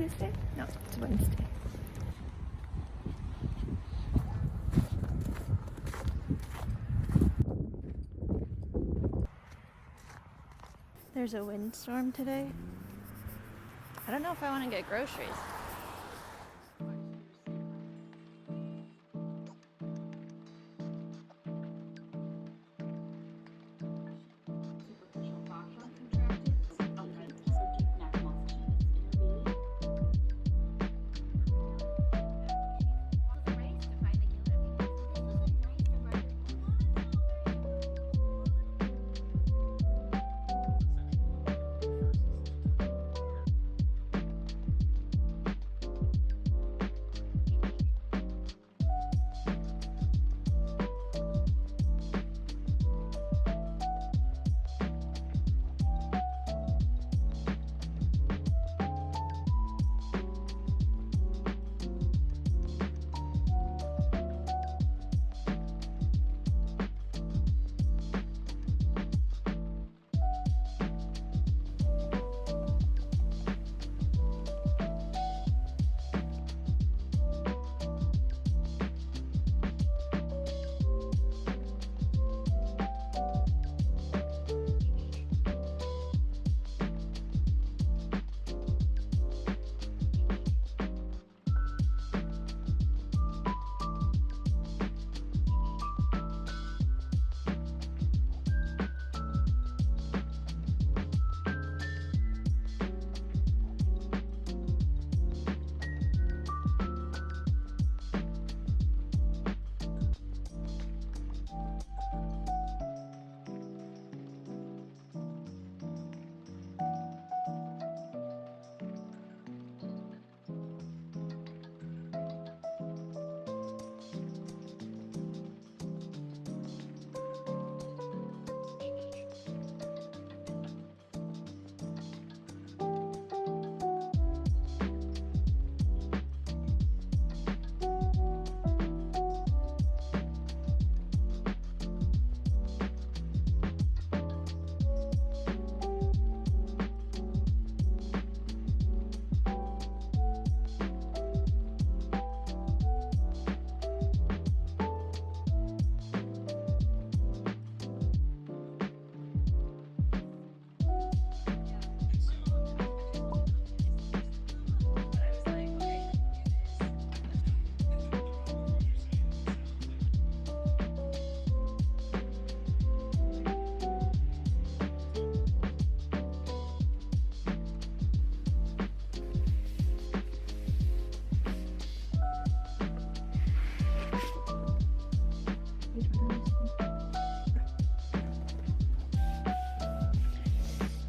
Tuesday? No, it's Wednesday. There's a windstorm today. I don't know if I want to get groceries.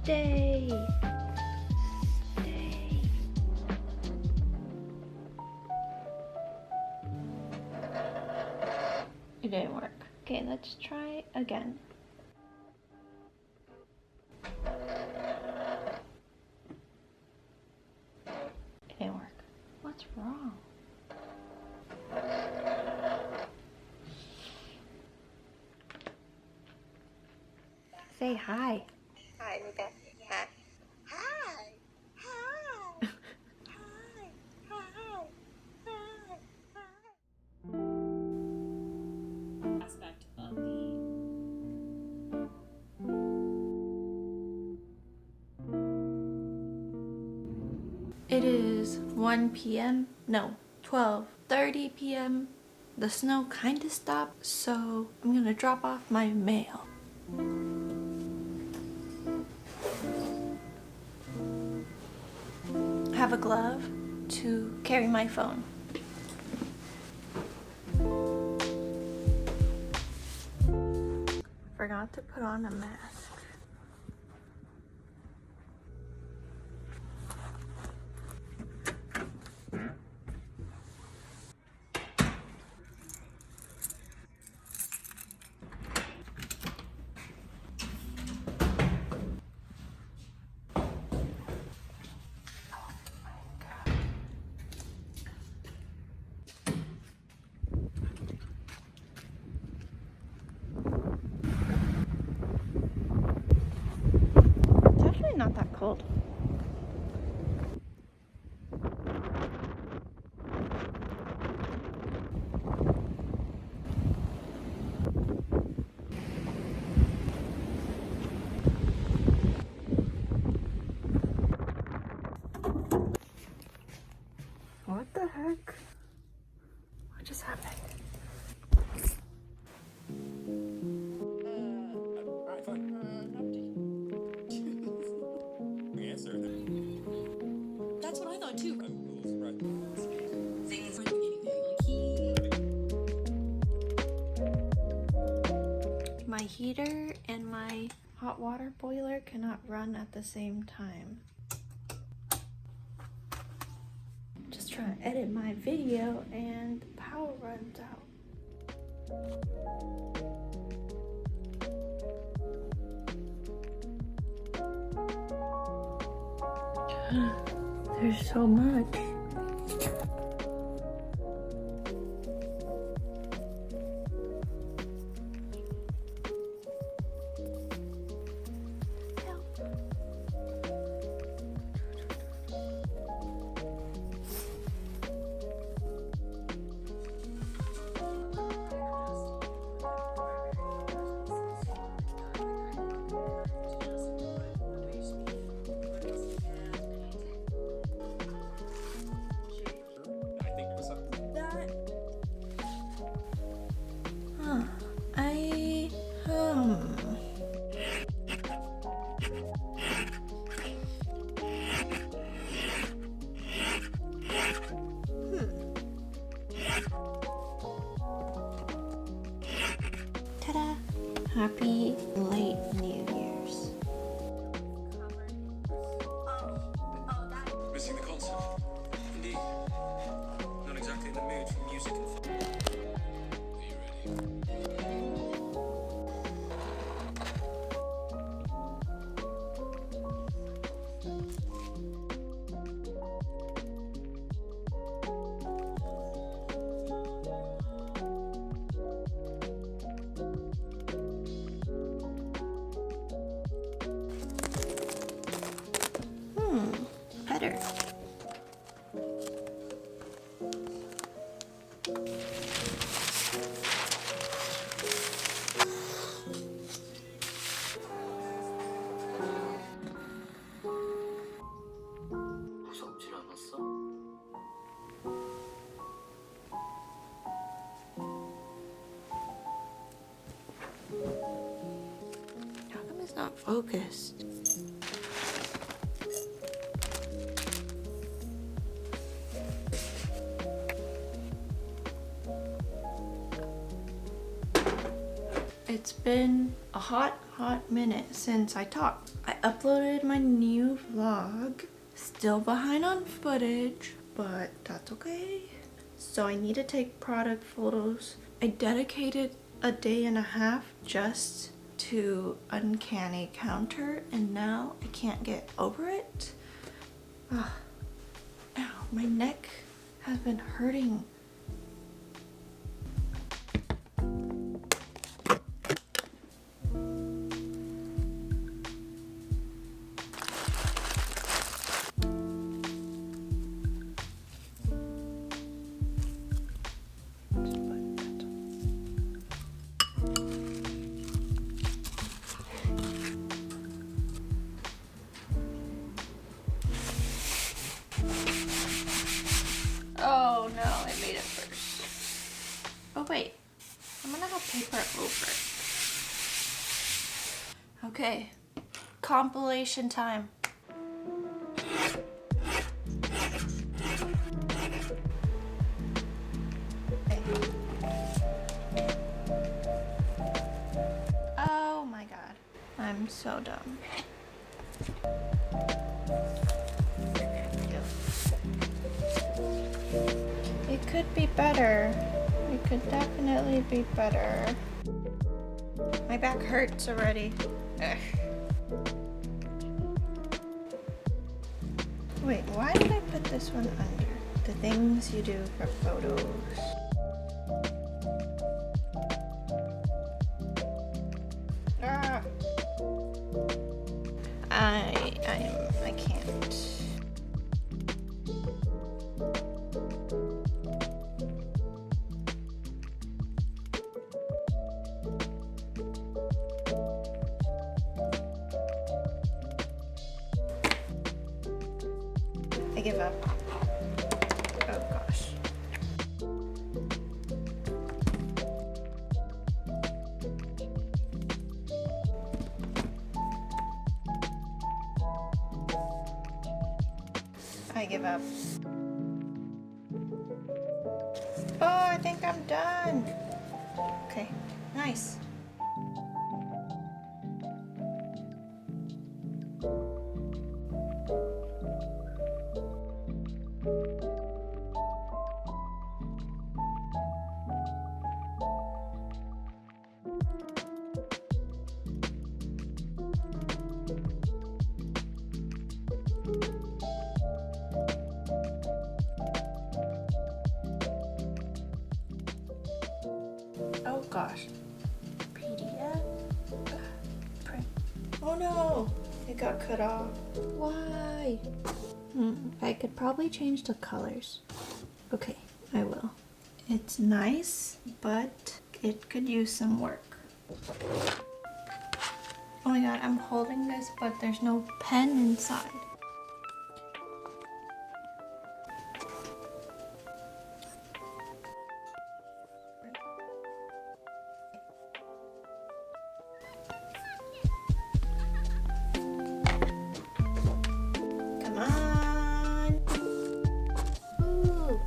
Stay. Stay. It didn't work. Okay, let's try again. It didn't work. What's wrong? Say hi. Hi, Luca. Hi. Hi. Hi. Hi. Hi. Hi. Aspect of the It is 1 p.m. No, 12:30 p.m. The snow kind of stopped, so I'm gonna drop off my mail. Have a glove to carry my phone. Forgot to put on a mask. My heater and my hot water boiler cannot run at the same time. Just trying to edit my video and the power runs out. There's so much. Ta-da! Happy late New Year's. Missing the concert? Indeed. Not exactly in the mood for music and fun. Are you ready? Better. 무섭질 않았어? How come it's not focused? It's been a hot minute since I talked. I uploaded my new vlog. Still behind on footage, but that's okay. So I need to take product photos. I dedicated a day and a half just to uncanny counter, and now I can't get over it. Ow, my neck has been hurting. Oh no, I made it first. Oh wait, I'm gonna have paper over it. Okay, compilation time. Okay. Oh my god, I'm so dumb. It could be better. It could definitely be better. My back hurts already. Ugh. Wait, why did I put this one under? The things you do for photos. Ah. I can't. I give up. Oh gosh. I give up. Oh, I think I'm done. Okay, nice. gosh. PDF? Print. Oh no! It got cut off. Why? I could probably change the colors. Okay, I will. It's nice, but it could use some work. Oh my god, I'm holding this, but there's no pen inside. Come on! Ooh.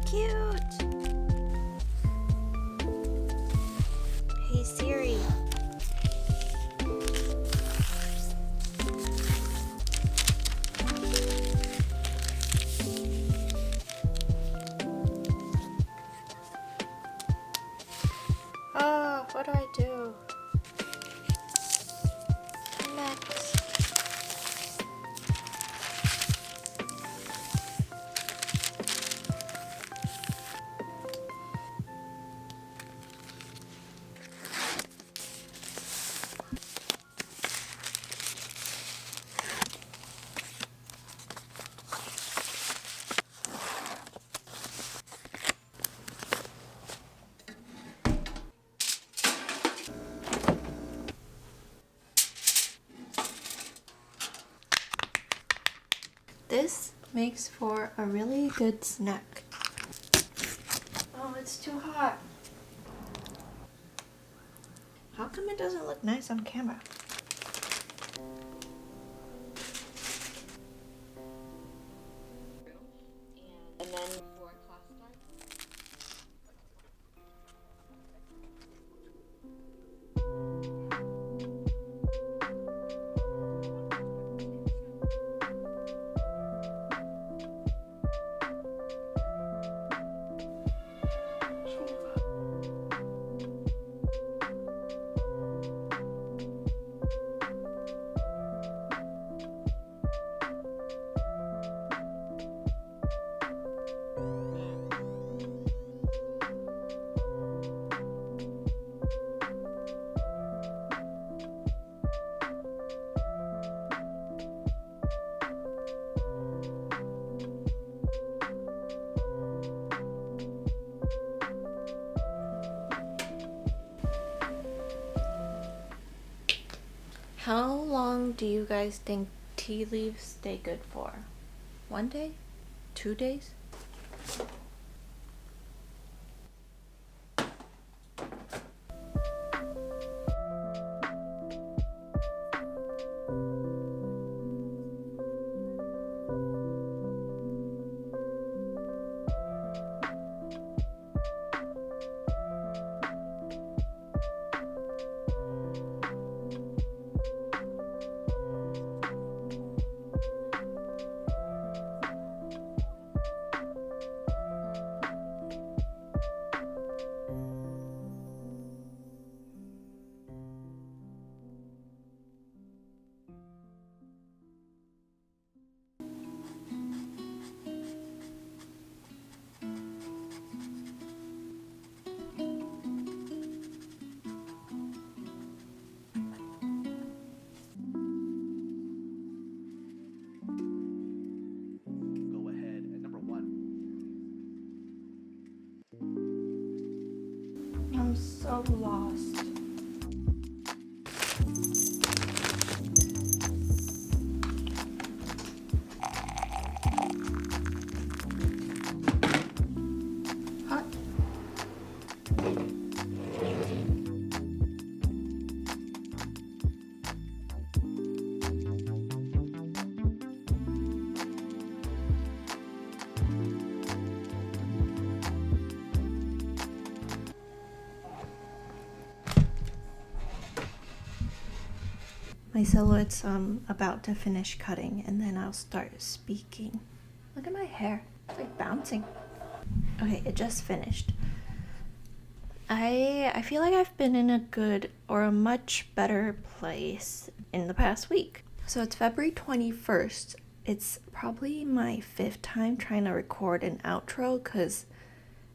Cute! Hey Siri. Oh, what do I do? Next. This makes for a really good snack. Oh, it's too hot. How come it doesn't look nice on camera? And then before class starts. How long do you guys think tea leaves stay good for? 1 day? 2 days? Go ahead at number 1. I'm so lost. Hot. My silhouette's about to finish cutting, and then I'll start speaking. Look at my hair. It's like bouncing. Okay, it just finished. I feel like I've been in a good or a much better place in the past week. So it's February 21st. It's probably my 5th time trying to record an outro because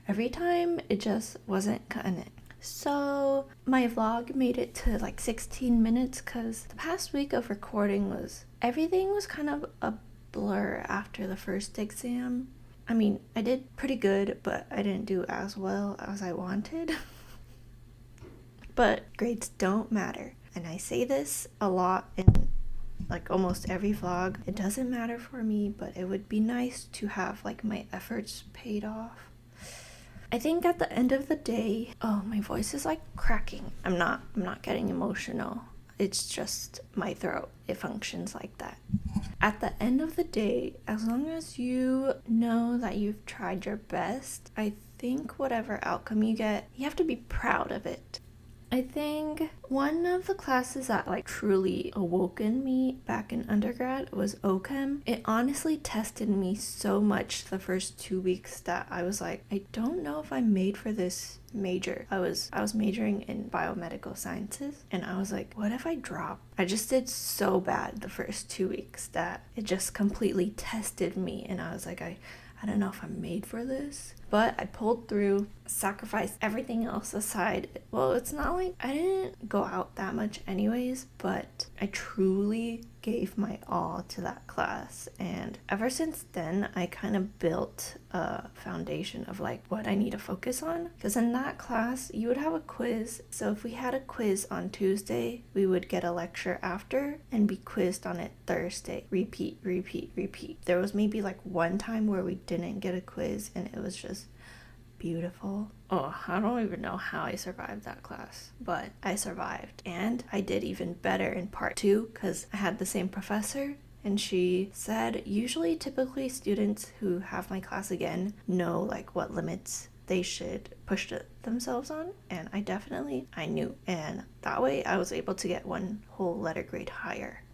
every time it just wasn't cutting it. So my vlog made it to like 16 minutes because the past week of recording everything was kind of a blur after the first exam. I mean, I did pretty good, but I didn't do as well as I wanted. But grades don't matter. And I say this a lot in like almost every vlog. It doesn't matter for me, but it would be nice to have like my efforts paid off. I think at the end of the day, oh, my voice is like cracking. I'm not getting emotional. It's just my throat. It functions like that. At the end of the day, as long as you know that you've tried your best, I think whatever outcome you get, you have to be proud of it. I think one of the classes that like truly awoken me back in undergrad was OChem. It honestly tested me so much the first 2 weeks that I was like, I don't know if I'm made for this major. I was majoring in biomedical sciences, and I was like, what if I drop? I just did so bad the first 2 weeks that it just completely tested me, and I was like, I don't know if I'm made for this. But I pulled through, sacrificed everything else aside. Well, it's not like I didn't go out that much anyways, but I truly gave my all to that class. And ever since then, I kind of built a foundation of like what I need to focus on. Because in that class, you would have a quiz. So if we had a quiz on Tuesday, we would get a lecture after and be quizzed on it Thursday. Repeat, repeat, repeat. There was maybe like one time where we didn't get a quiz, and it was just beautiful. Oh, I don't even know how I survived that class, but I survived. And I did even better in part 2 because I had the same professor, and she said typically students who have my class again know like what limits they should push themselves on, and I knew, and that way I was able to get one whole letter grade higher.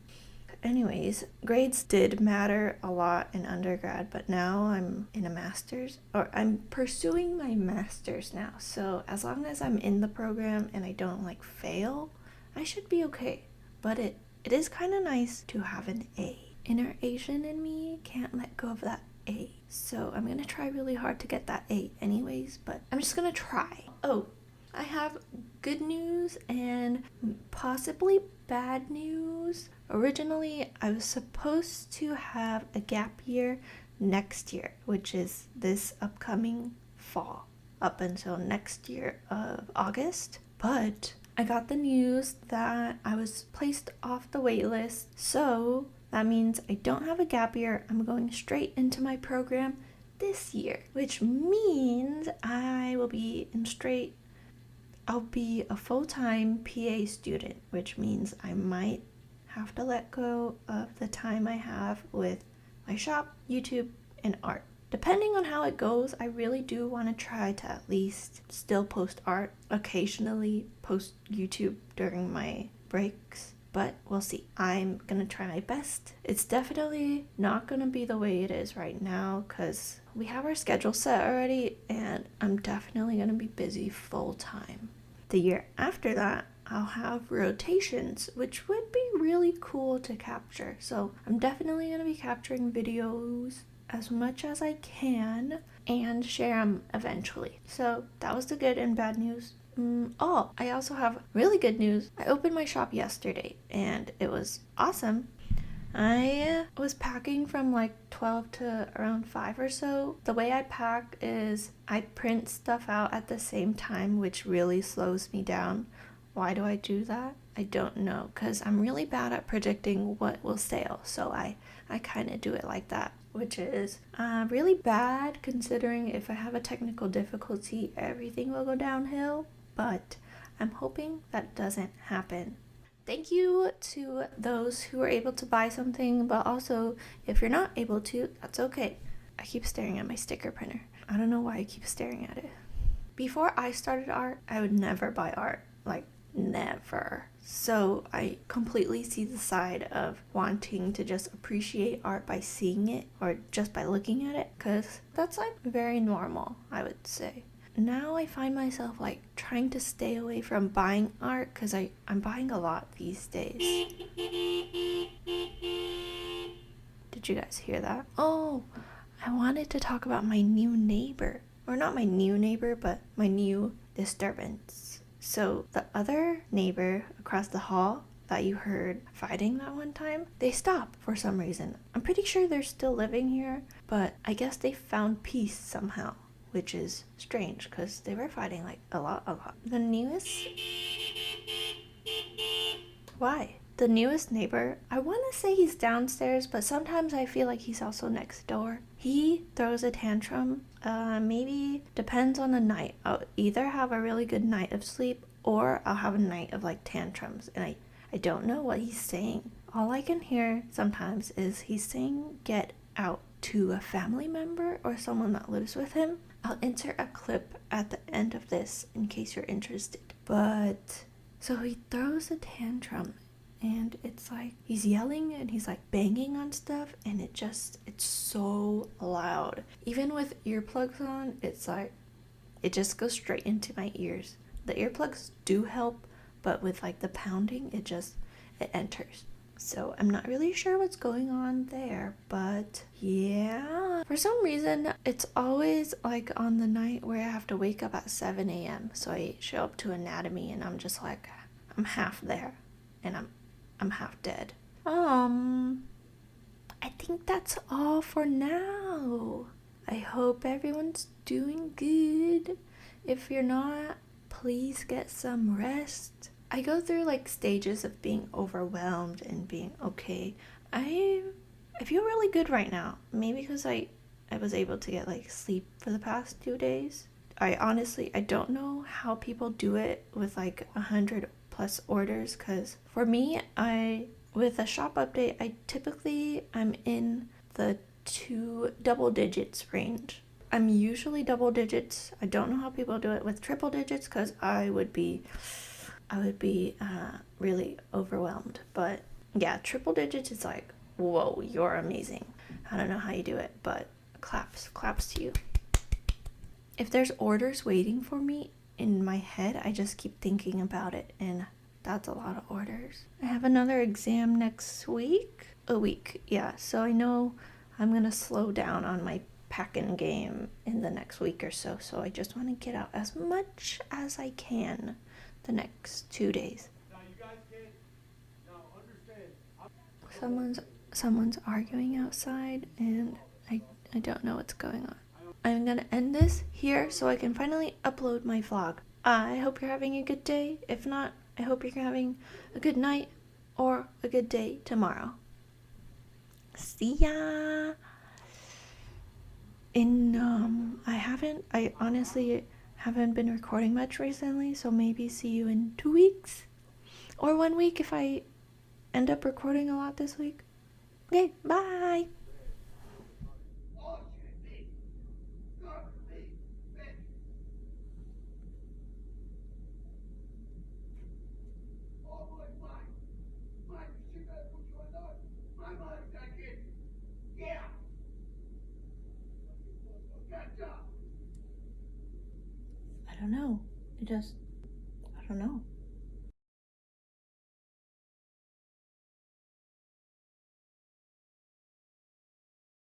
Anyways, grades did matter a lot in undergrad, but now I'm in a master's, or I'm pursuing my master's now. So as long as I'm in the program and I don't like fail, I should be okay. But it is kind of nice to have an A. Inner Asian in me can't let go of that A. So I'm gonna try really hard to get that A anyways, but I'm just gonna try. Oh, I have good news and possibly bad news. Originally, I was supposed to have a gap year next year, which is this upcoming fall, up until next year of August. But I got the news that I was placed off the wait list, so that means I don't have a gap year. I'm going straight into my program this year, which means I'll be a full-time PA student, which means I might have to let go of the time I have with my shop, YouTube, and art. Depending on how it goes, I really do want to try to at least still post art, occasionally post YouTube during my breaks, but we'll see. I'm gonna try my best. It's definitely not gonna be the way it is right now because we have our schedule set already, and I'm definitely gonna be busy full time. The year after that, I'll have rotations, which would be really cool to capture. So I'm definitely going to be capturing videos as much as I can and share them eventually. So that was the good and bad news. I also have really good news. I opened my shop yesterday and it was awesome. I was packing from like 12 to around 5 or so. The way I pack is I print stuff out at the same time, which really slows me down. Why do I do that? I don't know, because I'm really bad at predicting what will sell, so I kind of do it like that, which is really bad considering if I have a technical difficulty, everything will go downhill, but I'm hoping that doesn't happen. Thank you to those who were able to buy something, but also if you're not able to, that's okay. I keep staring at my sticker printer. I don't know why I keep staring at it. Before I started art, I would never buy art. Like, Never. So I completely see the side of wanting to just appreciate art by seeing it or just by looking at it, because that's like very normal, I would say. Now I find myself like trying to stay away from buying art because I'm buying a lot these days. Did you guys hear that? Oh, I wanted to talk about my new neighbor. Or not my new neighbor, but my new disturbance. So the other neighbor across the hall that you heard fighting that one time, they stopped for some reason. I'm pretty sure they're still living here, but I guess they found peace somehow, which is strange because they were fighting like a lot. The newest... Why? The newest neighbor, I want to say he's downstairs, but sometimes I feel like he's also next door. He throws a tantrum. Maybe depends on the night. I'll either have a really good night of sleep or I'll have a night of like tantrums, and I don't know what he's saying. All I can hear sometimes is he's saying get out to a family member or someone that lives with him. I'll insert a clip at the end of this in case you're interested. But so he throws a tantrum. And it's like he's yelling and he's like banging on stuff, and it's so loud. Even with earplugs on, it's like it just goes straight into my ears. The earplugs do help, but with like the pounding, it enters. So I'm not really sure what's going on there, but yeah. For some reason, it's always like on the night where I have to wake up at 7 a.m. So I show up to anatomy and I'm just like, I'm half there and I'm half dead. I think that's all for now. I hope everyone's doing good. If you're not, please get some rest. I go through like stages of being overwhelmed and being okay. I feel really good right now. Maybe because I was able to get like sleep for the past 2 days. I don't know how people do it with like 100 plus orders, because for me, with a shop update, I'm in the 2 double digits range. I'm usually double digits. I don't know how people do it with triple digits, because I would be really overwhelmed. But yeah, triple digits is like, whoa, you're amazing. I don't know how you do it, but claps to you. If there's orders waiting for me in my head, I just keep thinking about it, and that's a lot of orders. I have another exam next week. A week, yeah. So I know I'm gonna slow down on my packing game in the next week or so. So I just want to get out as much as I can the next 2 days. Now you guys understand. Someone's arguing outside, and I don't know what's going on. I'm gonna end this here so I can finally upload my vlog. I hope you're having a good day. If not, I hope you're having a good night or a good day tomorrow. See ya! I honestly haven't been recording much recently, so maybe see you in 2 weeks. Or 1 week if I end up recording a lot this week. Okay, bye! I don't know. I don't know.